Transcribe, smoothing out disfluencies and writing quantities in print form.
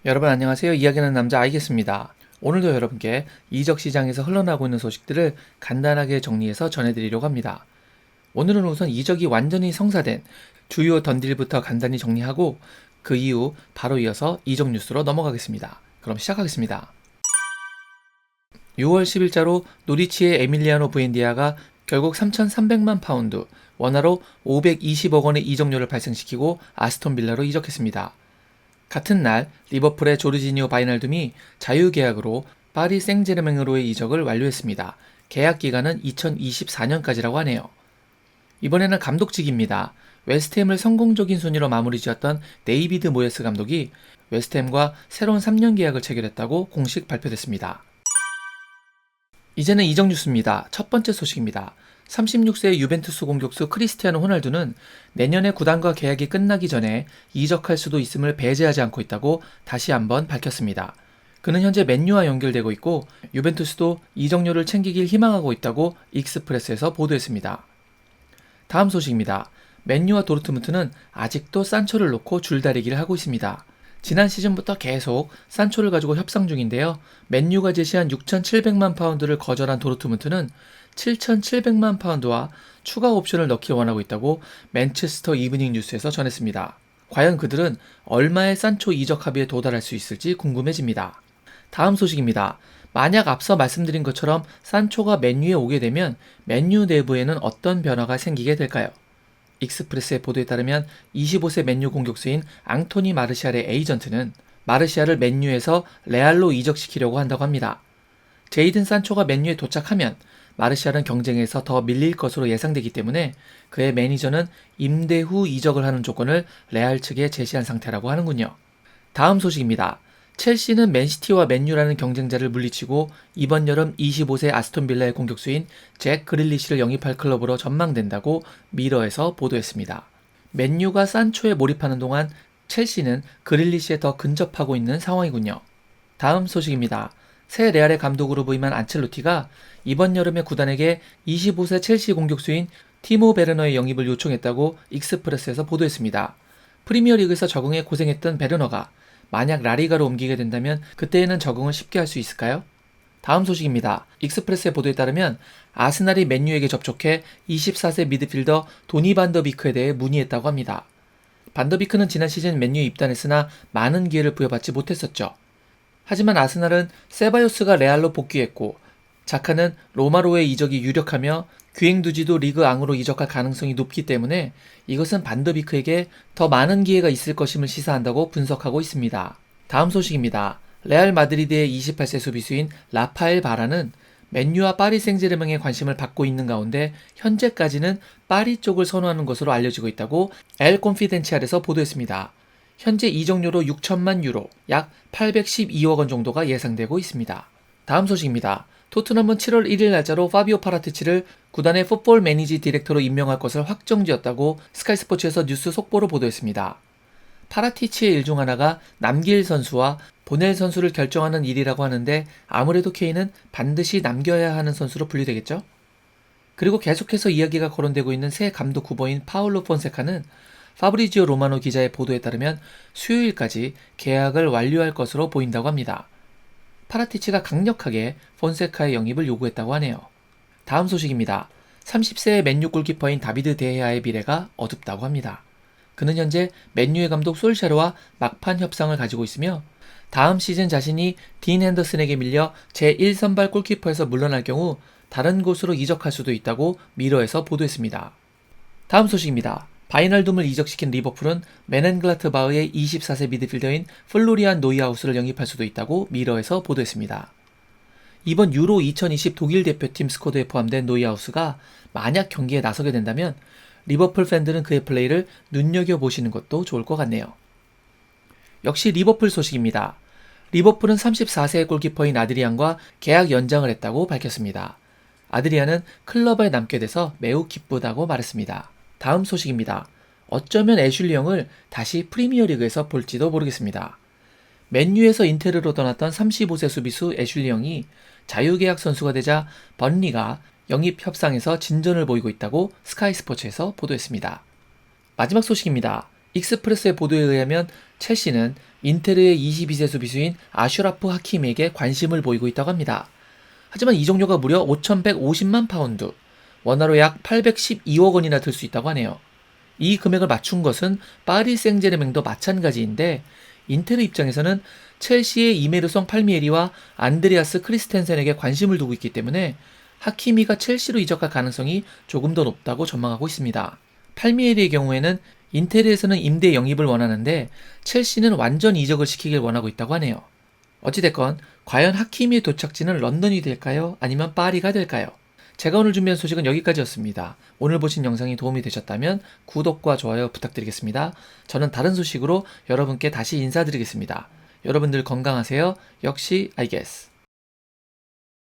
여러분 안녕하세요. 이야기하는 남자 아이겠습니다. 오늘도 여러분께 이적 시장에서 흘러나오고 있는 소식들을 간단하게 정리해서 전해드리려고 합니다. 오늘은 우선 이적이 완전히 성사된 주요 던딜부터 간단히 정리하고 그 이후 바로 이어서 이적 뉴스로 넘어가겠습니다. 그럼 시작하겠습니다. 6월 10일자로 노리치의 에밀리아노 부엔디아가 결국 3,300만 파운드, 원화로 520억 원의 이적료를 발생시키고 아스톤 빌라로 이적했습니다. 같은 날 리버풀의 조르지니오 바이날둠이 자유계약으로 파리 생제르맹으로의 이적을 완료했습니다. 계약 기간은 2024년까지라고 하네요. 이번에는 감독직입니다. 웨스트햄을 성공적인 순위로 마무리 지었던 데이비드 모예스 감독이 웨스트햄과 새로운 3년 계약을 체결했다고 공식 발표됐습니다. 이제는 이적 뉴스입니다. 첫 번째 소식입니다. 36세의 유벤투스 공격수 크리스티아노 호날두는 내년에 구단과 계약이 끝나기 전에 이적할 수도 있음을 배제하지 않고 있다고 다시 한번 밝혔습니다. 그는 현재 맨유와 연결되고 있고 유벤투스도 이적료를 챙기길 희망하고 있다고 익스프레스에서 보도했습니다. 다음 소식입니다. 맨유와 도르트문트는 아직도 산초를 놓고 줄다리기를 하고 있습니다. 지난 시즌부터 계속 산초를 가지고 협상 중인데요. 맨유가 제시한 6,700만 파운드를 거절한 도르트문트는 7,700만 파운드와 추가 옵션을 넣기 원하고 있다고 맨체스터 이브닝 뉴스에서 전했습니다. 과연 그들은 얼마의 산초 이적 합의에 도달할 수 있을지 궁금해집니다. 다음 소식입니다. 만약 앞서 말씀드린 것처럼 산초가 맨유에 오게 되면 맨유 내부에는 어떤 변화가 생기게 될까요? 익스프레스의 보도에 따르면 25세 맨유 공격수인 앙토니 마르시알의 에이전트는 마르시알을 맨유에서 레알로 이적시키려고 한다고 합니다. 제이든 산초가 맨유에 도착하면 마르시알은 경쟁에서 더 밀릴 것으로 예상되기 때문에 그의 매니저는 임대 후 이적을 하는 조건을 레알 측에 제시한 상태라고 하는군요. 다음 소식입니다. 첼시는 맨시티와 맨유라는 경쟁자를 물리치고 이번 여름 25세 아스톤 빌라의 공격수인 잭 그릴리시를 영입할 클럽으로 전망된다고 미러에서 보도했습니다. 맨유가 산초에 몰입하는 동안 첼시는 그릴리시에 더 근접하고 있는 상황이군요. 다음 소식입니다. 새 레알의 감독으로 부임한 안첼로티가 이번 여름에 구단에게 25세 첼시 공격수인 티모 베르너의 영입을 요청했다고 익스프레스에서 보도했습니다. 프리미어리그에서 적응에 고생했던 베르너가 만약 라리가로 옮기게 된다면 그때에는 적응을 쉽게 할 수 있을까요? 다음 소식입니다. 익스프레스의 보도에 따르면 아스날이 맨유에게 접촉해 24세 미드필더 도니 반더비크에 대해 문의했다고 합니다. 반더비크는 지난 시즌 맨유에 입단했으나 많은 기회를 부여받지 못했었죠. 하지만 아스날은 세바요스가 레알로 복귀했고 자카는 로마로의 이적이 유력하며 귀행두지도 리그 앙으로 이적할 가능성이 높기 때문에 이것은 반더비크에게 더 많은 기회가 있을 것임을 시사한다고 분석하고 있습니다. 다음 소식입니다. 레알 마드리드의 28세 수비수인 라파엘 바라는 맨유와 파리 생제르맹의 관심을 받고 있는 가운데 현재까지는 파리 쪽을 선호하는 것으로 알려지고 있다고 엘 콘피덴치알에서 보도했습니다. 현재 이적료로 6천만 유로, 약 812억 원 정도가 예상되고 있습니다. 다음 소식입니다. 토트넘은 7월 1일 날짜로 파비오 파라티치를 구단의 풋볼 매니지 디렉터로 임명할 것을 확정지었다고 스카이스포츠에서 뉴스 속보로 보도했습니다. 파라티치의 일 중 하나가 남길 선수와 보낼 선수를 결정하는 일이라고 하는데 아무래도 케인은 반드시 남겨야 하는 선수로 분류되겠죠? 그리고 계속해서 이야기가 거론되고 있는 새 감독 후보인 파울로 폰세카는 파브리지오 로마노 기자의 보도에 따르면 수요일까지 계약을 완료할 것으로 보인다고 합니다. 파라티치가 강력하게 폰세카의 영입을 요구했다고 하네요. 다음 소식입니다. 30세의 맨유 골키퍼인 다비드 데헤아의 미래가 어둡다고 합니다. 그는 현재 맨유의 감독 솔샤르와 막판 협상을 가지고 있으며 다음 시즌 자신이 딘 핸더슨에게 밀려 제1선발 골키퍼에서 물러날 경우 다른 곳으로 이적할 수도 있다고 미러에서 보도했습니다. 다음 소식입니다. 바이널둠을 이적시킨 리버풀은 메넨글라트바흐의 24세 미드필더인 플로리안 노이하우스를 영입할 수도 있다고 미러에서 보도했습니다. 이번 유로 2020 독일 대표팀 스쿼드에 포함된 노이하우스가 만약 경기에 나서게 된다면 리버풀 팬들은 그의 플레이를 눈여겨보시는 것도 좋을 것 같네요. 역시 리버풀 소식입니다. 리버풀은 34세의 골키퍼인 아드리안과 계약 연장을 했다고 밝혔습니다. 아드리안은 클럽에 남게 돼서 매우 기쁘다고 말했습니다. 다음 소식입니다. 어쩌면 애슐리 영을 다시 프리미어리그에서 볼지도 모르겠습니다. 맨유에서 인테르로 떠났던 35세 수비수 애슐리 영이 자유계약 선수가 되자 번리가 영입 협상에서 진전을 보이고 있다고 스카이스포츠에서 보도했습니다. 마지막 소식입니다. 익스프레스의 보도에 의하면 첼시는 인테르의 22세 수비수인 아슈라프 하킴에게 관심을 보이고 있다고 합니다. 하지만 이적료가 무려 5,150만 파운드, 원화로 약 812억 원이나 들 수 있다고 하네요. 이 금액을 맞춘 것은 파리 생제르맹도 마찬가지인데 인테르 입장에서는 첼시의 이메르송 팔미에리와 안드레아스 크리스텐센에게 관심을 두고 있기 때문에 하키미가 첼시로 이적할 가능성이 조금 더 높다고 전망하고 있습니다. 팔미에리의 경우에는 인테르에서는 임대 영입을 원하는데 첼시는 완전 이적을 시키길 원하고 있다고 하네요. 어찌됐건 과연 하키미의 도착지는 런던이 될까요? 아니면 파리가 될까요? 제가 오늘 준비한 소식은 여기까지였습니다. 오늘 보신 영상이 도움이 되셨다면 구독과 좋아요 부탁드리겠습니다. 저는 다른 소식으로 여러분께 다시 인사드리겠습니다. 여러분들 건강하세요. 역시 I guess.